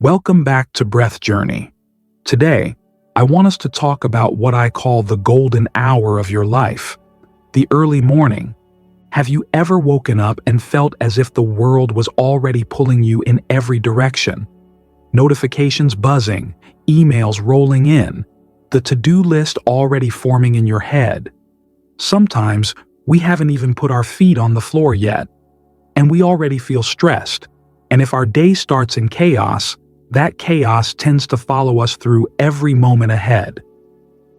Welcome back to Breath Journey. Today, I want us to talk about what I call the golden hour of your life, the early morning. Have you ever woken up and felt as if the world was already pulling you in every direction? Notifications buzzing, emails rolling in, the to-do list already forming in your head. Sometimes, we haven't even put our feet on the floor yet, and we already feel stressed. And if our day starts in chaos, that chaos tends to follow us through every moment ahead.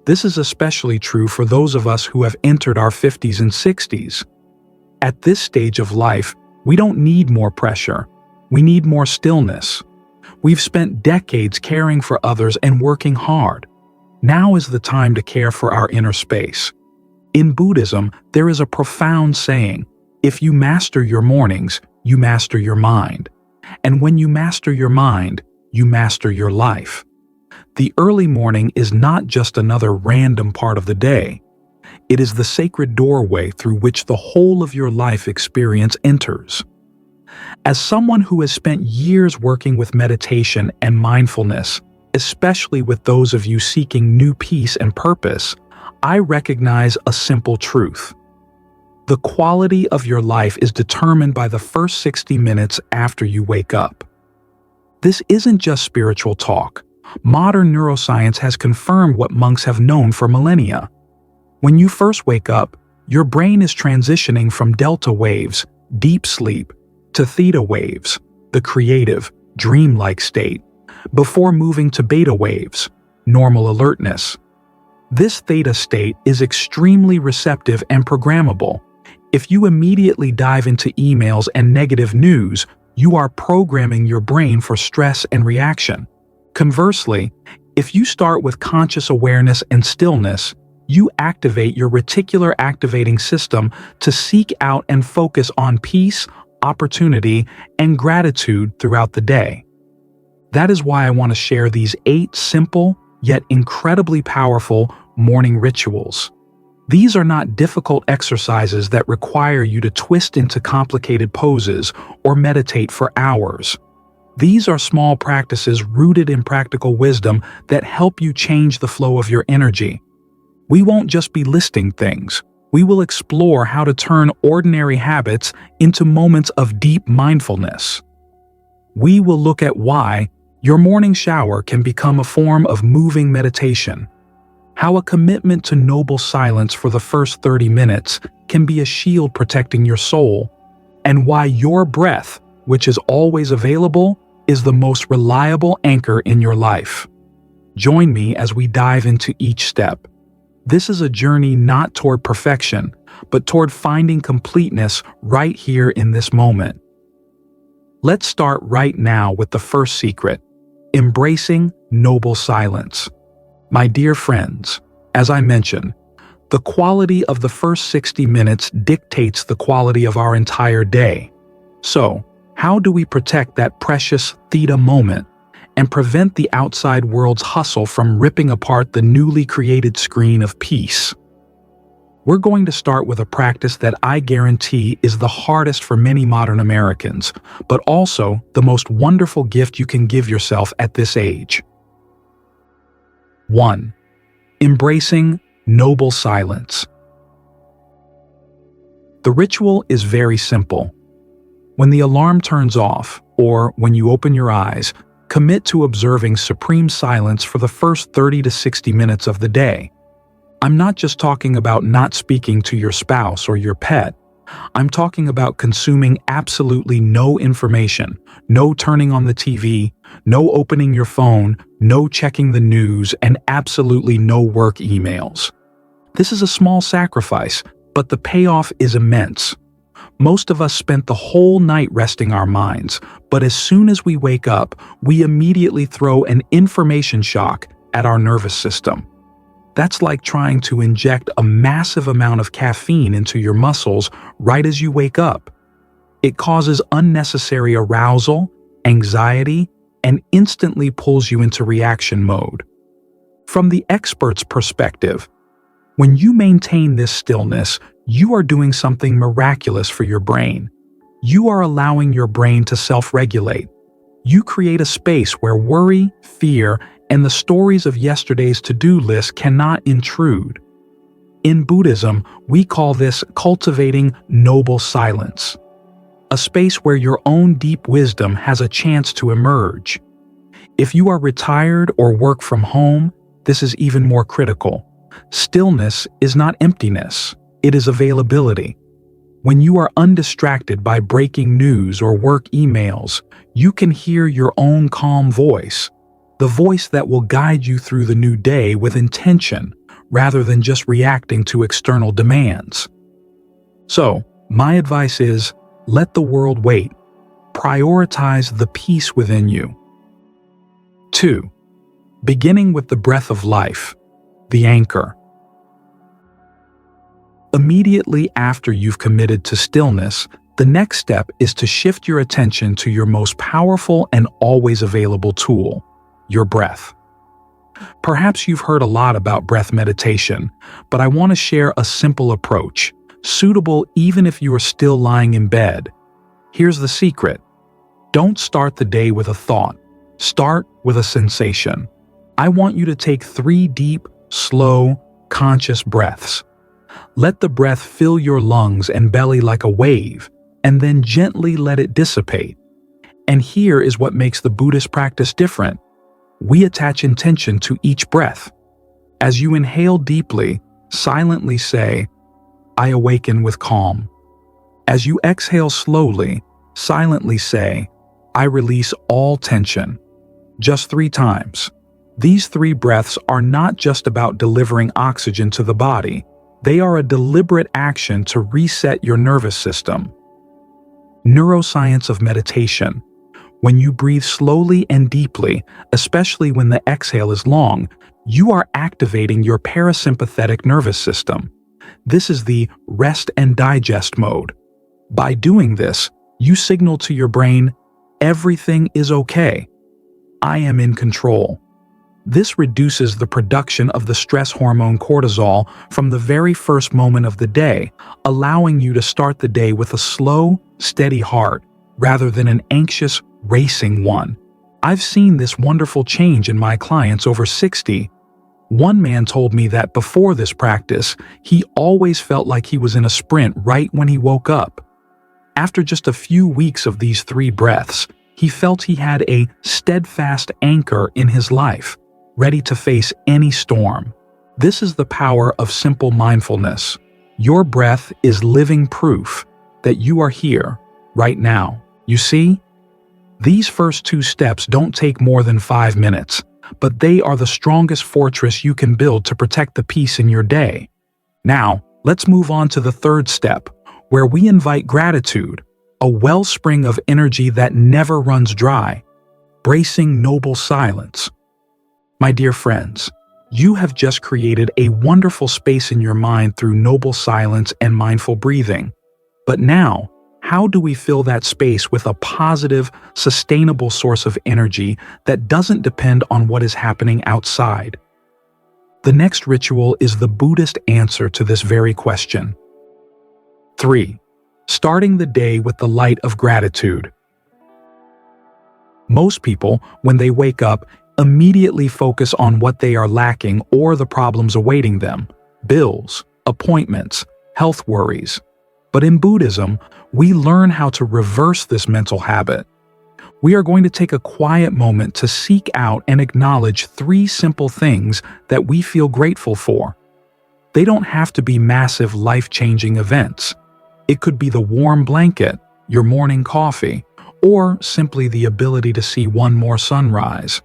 This is especially true for those of us who have entered our 50s and 60s. At this stage of life, we don't need more pressure. We need more stillness. We've spent decades caring for others and working hard. Now is the time to care for our inner space. In Buddhism, there is a profound saying, if you master your mornings, you master your mind. And when you master your mind, you master your life. The early morning is not just another random part of the day. It is the sacred doorway through which the whole of your life experience enters. As someone who has spent years working with meditation and mindfulness, especially with those of you seeking new peace and purpose, I recognize a simple truth. The quality of your life is determined by the first 60 minutes after you wake up. This isn't just spiritual talk. Modern neuroscience has confirmed what monks have known for millennia. When you first wake up, your brain is transitioning from delta waves, deep sleep, to theta waves, the creative, dreamlike state, before moving to beta waves, normal alertness. This theta state is extremely receptive and programmable. If you immediately dive into emails and negative news, you are programming your brain for stress and reaction. Conversely, if you start with conscious awareness and stillness, you activate your reticular activating system to seek out and focus on peace, opportunity, and gratitude throughout the day. That is why I want to share these 8 simple, yet incredibly powerful morning rituals. These are not difficult exercises that require you to twist into complicated poses or meditate for hours. These are small practices rooted in practical wisdom that help you change the flow of your energy. We won't just be listing things. We will explore how to turn ordinary habits into moments of deep mindfulness. We will look at why your morning shower can become a form of moving meditation, how a commitment to noble silence for the first 30 minutes can be a shield protecting your soul, and why your breath, which is always available, is the most reliable anchor in your life. Join me as we dive into each step. This is a journey not toward perfection, but toward finding completeness right here in this moment. Let's start right now with the first secret: embracing noble silence. My dear friends, as I mentioned, the quality of the first 60 minutes dictates the quality of our entire day. So, how do we protect that precious theta moment and prevent the outside world's hustle from ripping apart the newly created screen of peace? We're going to start with a practice that I guarantee is the hardest for many modern Americans, but also the most wonderful gift you can give yourself at this age. 1. Embracing noble silence. The ritual is very simple. When the alarm turns off, or when you open your eyes, commit to observing supreme silence for the first 30 to 60 minutes of the day. I'm not just talking about not speaking to your spouse or your pet. I'm talking about consuming absolutely no information, no turning on the TV, no opening your phone, no checking the news, and absolutely no work emails. This is a small sacrifice, but the payoff is immense. Most of us spent the whole night resting our minds, but as soon as we wake up, we immediately throw an information shock at our nervous system. That's like trying to inject a massive amount of caffeine into your muscles right as you wake up. It causes unnecessary arousal, anxiety, and instantly pulls you into reaction mode. From the expert's perspective, when you maintain this stillness, you are doing something miraculous for your brain. You are allowing your brain to self-regulate. You create a space where worry, fear, and the stories of yesterday's to-do list cannot intrude. In Buddhism, we call this cultivating noble silence, a space where your own deep wisdom has a chance to emerge. If you are retired or work from home, this is even more critical. Stillness is not emptiness, it is availability. When you are undistracted by breaking news or work emails, you can hear your own calm voice, the voice that will guide you through the new day with intention, rather than just reacting to external demands. So, my advice is, let the world wait. Prioritize the peace within you. 2. Beginning with the breath of life, the anchor. Immediately after you've committed to stillness, the next step is to shift your attention to your most powerful and always available tool, your breath. Perhaps you've heard a lot about breath meditation, but I want to share a simple approach, suitable even if you are still lying in bed. Here's the secret. Don't start the day with a thought. Start with a sensation. I want you to take 3 deep, slow, conscious breaths. Let the breath fill your lungs and belly like a wave, and then gently let it dissipate. And here is what makes the Buddhist practice different. We attach intention to each breath. As you inhale deeply, silently say, "I awaken with calm." As you exhale slowly, silently say, "I release all tension." Just 3 times. These 3 breaths are not just about delivering oxygen to the body. They are a deliberate action to reset your nervous system. Neuroscience of meditation. When you breathe slowly and deeply, especially when the exhale is long, you are activating your parasympathetic nervous system. This is the rest and digest mode. By doing this, you signal to your brain, "Everything is okay. I am in control." This reduces the production of the stress hormone cortisol from the very first moment of the day, allowing you to start the day with a slow, steady heart rather than an anxious, racing one. I've seen this wonderful change in my clients over 60. One man told me that before this practice, he always felt like he was in a sprint right when he woke up. After just a few weeks of these 3 breaths, he felt he had a steadfast anchor in his life, ready to face any storm. This is the power of simple mindfulness. Your breath is living proof that you are here, right now. You see? These first 2 steps don't take more than 5 minutes, but they are the strongest fortress you can build to protect the peace in your day. Now, let's move on to the 3rd step, where we invite gratitude, a wellspring of energy that never runs dry, bracing noble silence. My dear friends, you have just created a wonderful space in your mind through noble silence and mindful breathing. But now, how do we fill that space with a positive, sustainable source of energy that doesn't depend on what is happening outside? The next ritual is the Buddhist answer to this very question. 3. Starting the day with the light of gratitude. Most people, when they wake up, immediately focus on what they are lacking or the problems awaiting them: bills, appointments, health worries. But in Buddhism, we learn how to reverse this mental habit. We are going to take a quiet moment to seek out and acknowledge 3 simple things that we feel grateful for. They don't have to be massive, life-changing events. It could be the warm blanket, your morning coffee, or simply the ability to see one more sunrise.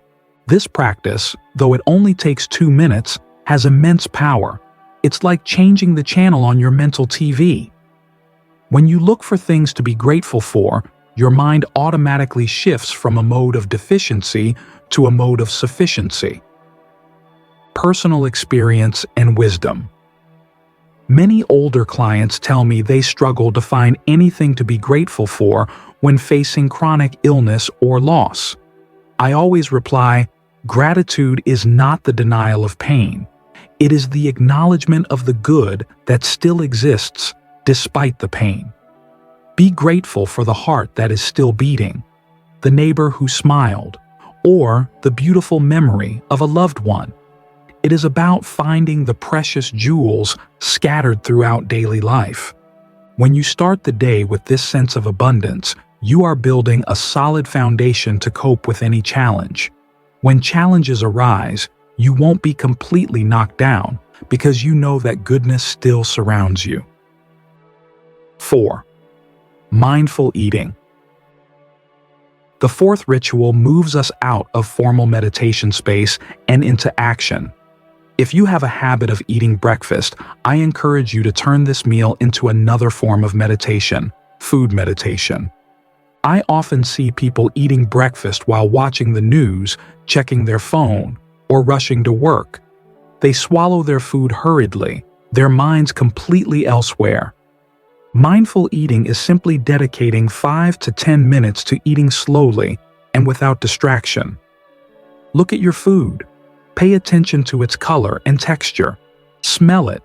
This practice, though it only takes 2 minutes, has immense power. It's like changing the channel on your mental TV. When you look for things to be grateful for, your mind automatically shifts from a mode of deficiency to a mode of sufficiency. Personal experience and wisdom. Many older clients tell me they struggle to find anything to be grateful for when facing chronic illness or loss. I always reply, gratitude is not the denial of pain. It is the acknowledgement of the good that still exists despite the pain. Be grateful for the heart that is still beating. the neighbor who smiled, or the beautiful memory of a loved one. It is about finding the precious jewels scattered throughout daily life. When you start the day with this sense of abundance, you are building a solid foundation to cope with any challenge. When challenges arise, you won't be completely knocked down because you know that goodness still surrounds you. 4. Mindful eating. The fourth ritual moves us out of formal meditation space and into action. If you have a habit of eating breakfast, I encourage you to turn this meal into another form of meditation, food meditation. I often see people eating breakfast while watching the news, checking their phone, or rushing to work. They swallow their food hurriedly, their minds completely elsewhere. Mindful eating is simply dedicating 5 to 10 minutes to eating slowly and without distraction. Look at your food. Pay attention to its color and texture. Smell it.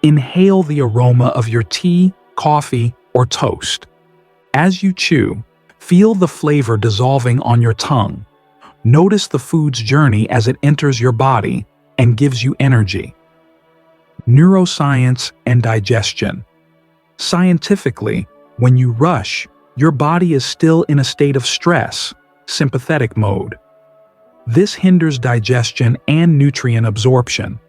Inhale the aroma of your tea, coffee, or toast. As you chew, feel the flavor dissolving on your tongue. Notice the food's journey as it enters your body and gives you energy. Neuroscience and digestion. Scientifically, when you rush, your body is still in a state of stress, sympathetic mode. This hinders digestion and nutrient absorption.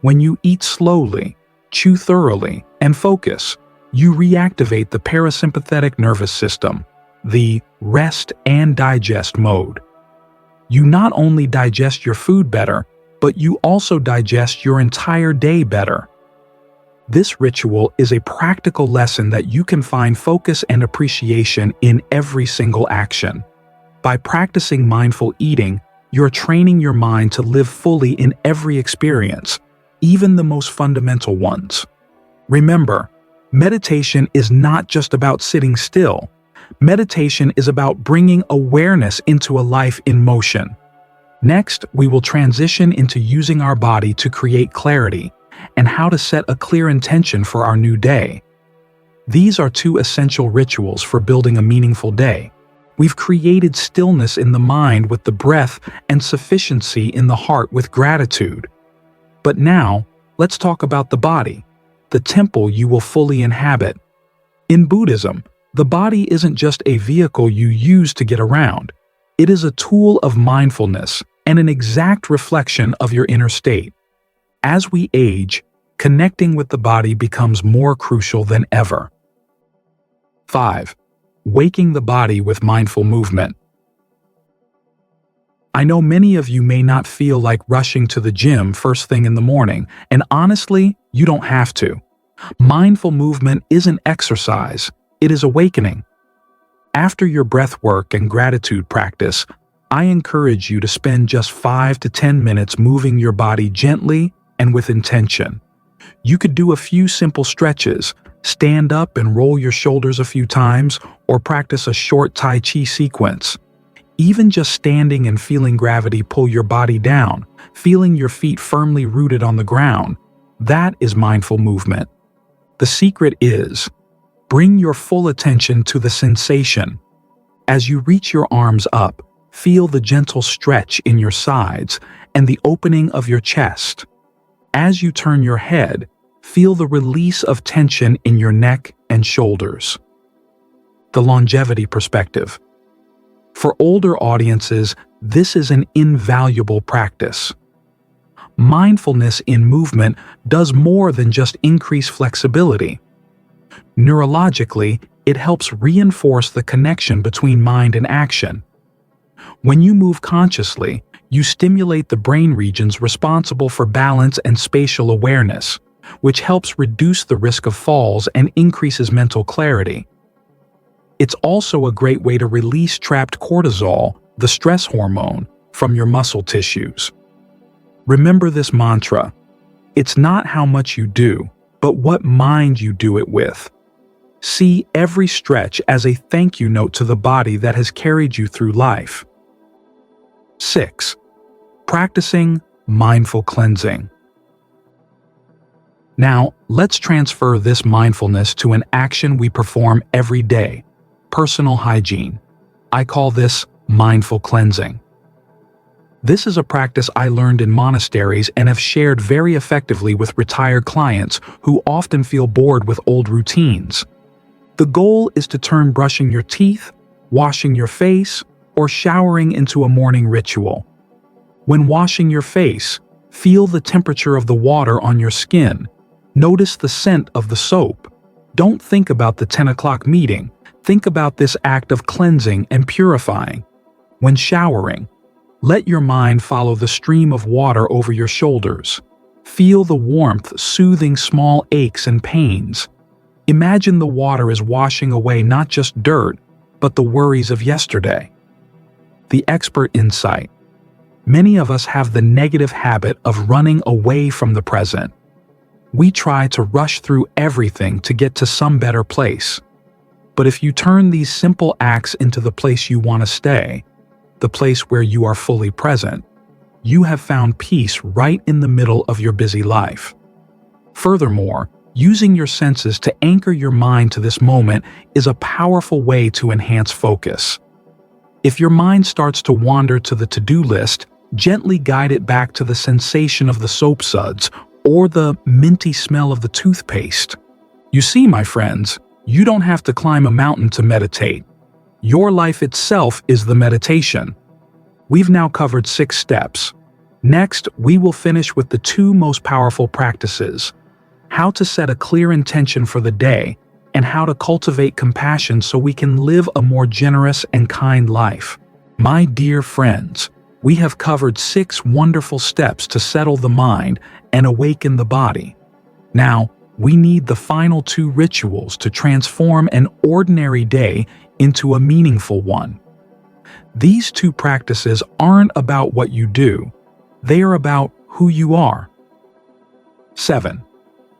When you eat slowly, chew thoroughly, and focus, you reactivate the parasympathetic nervous system, the rest and digest mode. You not only digest your food better, but you also digest your entire day better. This ritual is a practical lesson that you can find focus and appreciation in every single action. By practicing mindful eating, you're training your mind to live fully in every experience, even the most fundamental ones. Remember, meditation is not just about sitting still. Meditation is about bringing awareness into a life in motion. Next, we will transition into using our body to create clarity and how to set a clear intention for our new day. These are two essential rituals for building a meaningful day. We've created stillness in the mind with the breath and sufficiency in the heart with gratitude. But now, let's talk about the body, the temple you will fully inhabit. In Buddhism, the body isn't just a vehicle you use to get around. It is a tool of mindfulness and an exact reflection of your inner state. As we age, connecting with the body becomes more crucial than ever. 5. Waking the body with mindful movement. I know many of you may not feel like rushing to the gym first thing in the morning, and honestly, you don't have to. Mindful movement isn't exercise, it is awakening. After your breath work and gratitude practice, I encourage you to spend just 5 to 10 minutes moving your body gently and with intention. You could do a few simple stretches, stand up and roll your shoulders a few times, or practice a short Tai Chi sequence. Even just standing and feeling gravity pull your body down, feeling your feet firmly rooted on the ground, that is mindful movement. The secret is, bring your full attention to the sensation. As you reach your arms up, feel the gentle stretch in your sides and the opening of your chest. As you turn your head, feel the release of tension in your neck and shoulders. The longevity perspective. For older audiences, this is an invaluable practice. Mindfulness in movement does more than just increase flexibility. Neurologically, it helps reinforce the connection between mind and action. When you move consciously, you stimulate the brain regions responsible for balance and spatial awareness, which helps reduce the risk of falls and increases mental clarity. It's also a great way to release trapped cortisol, the stress hormone, from your muscle tissues. Remember this mantra: it's not how much you do, but what mind you do it with. See every stretch as a thank you note to the body that has carried you through life. 6. Practicing mindful cleansing. Now, let's transfer this mindfulness to an action we perform every day: personal hygiene. I call this mindful cleansing. This is a practice I learned in monasteries and have shared very effectively with retired clients who often feel bored with old routines. The goal is to turn brushing your teeth, washing your face, or showering into a morning ritual. When washing your face, feel the temperature of the water on your skin. Notice the scent of the soap. Don't think about the 10 o'clock meeting. Think about this act of cleansing and purifying. When showering, let your mind follow the stream of water over your shoulders. Feel the warmth soothing small aches and pains. Imagine the water is washing away not just dirt, but the worries of yesterday. The expert insight. Many of us have the negative habit of running away from the present. We try to rush through everything to get to some better place. But if you turn these simple acts into the place you want to stay, the place where you are fully present, you have found peace right in the middle of your busy life. Furthermore, using your senses to anchor your mind to this moment is a powerful way to enhance focus. If your mind starts to wander to the to-do list, gently guide it back to the sensation of the soap suds or the minty smell of the toothpaste. You see, my friends, you don't have to climb a mountain to meditate. Your life itself is the meditation. We've now covered 6 steps. Next, we will finish with the 2 most powerful practices: how to set a clear intention for the day and how to cultivate compassion so we can live a more generous and kind life. My dear friends, we have covered 6 wonderful steps to settle the mind and awaken the body. Now, we need the final 2 rituals to transform an ordinary day into a meaningful one. These 2 practices aren't about what you do, they are about who you are. 7.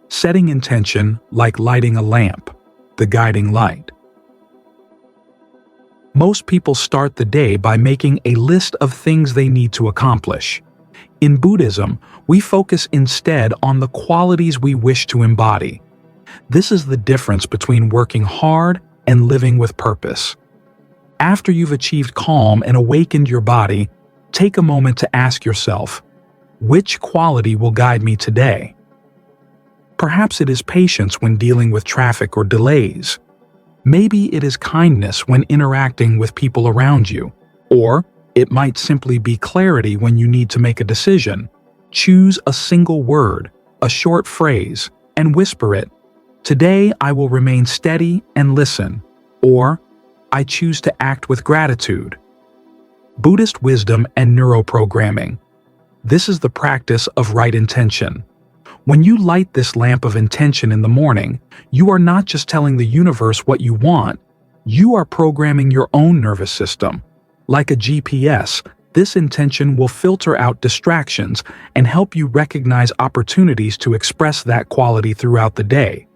Setting intention like lighting a lamp, the guiding light. Most people start the day by making a list of things they need to accomplish. In Buddhism, we focus instead on the qualities we wish to embody. This is the difference between working hard and living with purpose. After you've achieved calm and awakened your body, take a moment to ask yourself, which quality will guide me today? Perhaps it is patience when dealing with traffic or delays. Maybe it is kindness when interacting with people around you, or it might simply be clarity when you need to make a decision. Choose a single word, a short phrase, and whisper it. Today I will remain steady and listen, or I choose to act with gratitude. Buddhist wisdom and neuroprogramming. This is the practice of right intention. When you light this lamp of intention in the morning, you are not just telling the universe what you want, you are programming your own nervous system. Like a GPS, this intention will filter out distractions and help you recognize opportunities to express that quality throughout the day.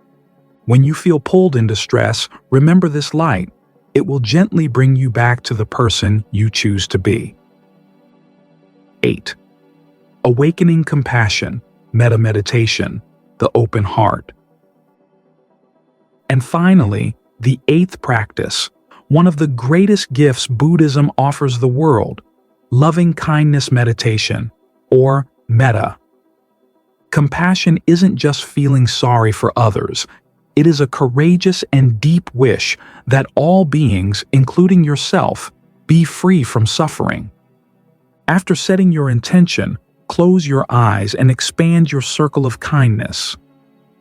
When you feel pulled into stress, remember this light. It will gently bring you back to the person you choose to be. 8. Awakening compassion, Metta meditation, the open heart. And finally, the 8th practice, one of the greatest gifts Buddhism offers the world, loving kindness meditation, or Metta. Compassion isn't just feeling sorry for others. It is a courageous and deep wish that all beings, including yourself, be free from suffering. After setting your intention, close your eyes and expand your circle of kindness.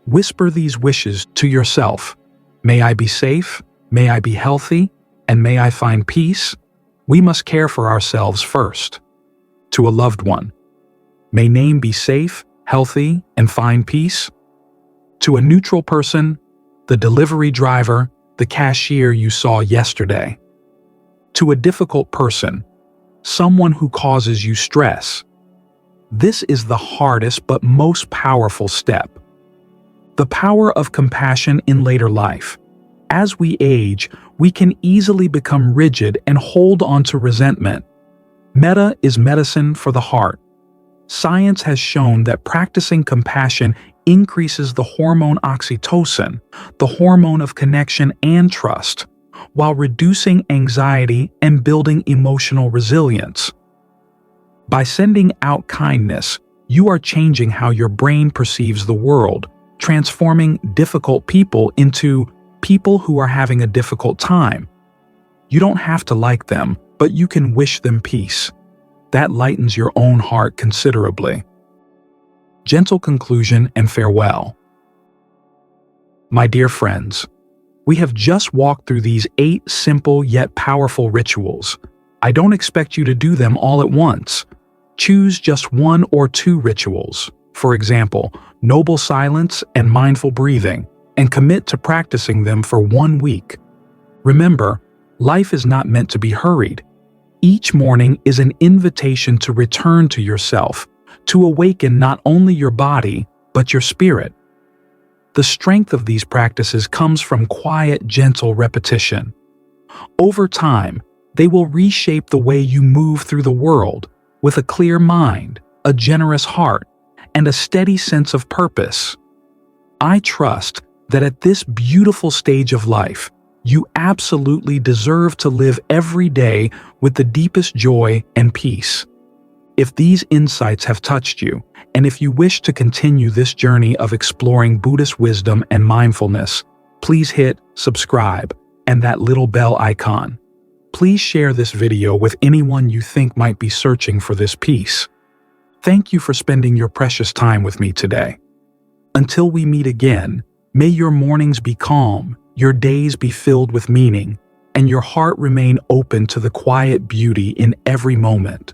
Whisper these wishes to yourself. May I be safe, may I be healthy, and may I find peace. We must care for ourselves first. To a loved one, may name be safe, healthy, and find peace. To a neutral person, the delivery driver, the cashier you saw yesterday. To a difficult person, someone who causes you stress. This is the hardest but most powerful step. The power of compassion in later life. As we age, we can easily become rigid and hold on to resentment. Metta is medicine for the heart. Science has shown that practicing compassion increases the hormone oxytocin, the hormone of connection and trust. while reducing anxiety and building emotional resilience. By sending out kindness, you are changing how your brain perceives the world, transforming difficult people into people who are having a difficult time. You don't have to like them, but you can wish them peace. That lightens your own heart considerably. Gentle conclusion and farewell. My dear friends, we have just walked through these 8 simple yet powerful rituals. I don't expect you to do them all at once. Choose just 1 or 2 rituals, for example, noble silence and mindful breathing, and commit to practicing them for 1 week. Remember, life is not meant to be hurried. Each morning is an invitation to return to yourself, to awaken not only your body, but your spirit. The strength of these practices comes from quiet, gentle repetition. Over time, they will reshape the way you move through the world with a clear mind, a generous heart, and a steady sense of purpose. I trust that at this beautiful stage of life, you absolutely deserve to live every day with the deepest joy and peace. If these insights have touched you, and if you wish to continue this journey of exploring Buddhist wisdom and mindfulness, please hit subscribe and that little bell icon. Please share this video with anyone you think might be searching for this peace. Thank you for spending your precious time with me today. Until we meet again, may your mornings be calm, your days be filled with meaning, and your heart remain open to the quiet beauty in every moment.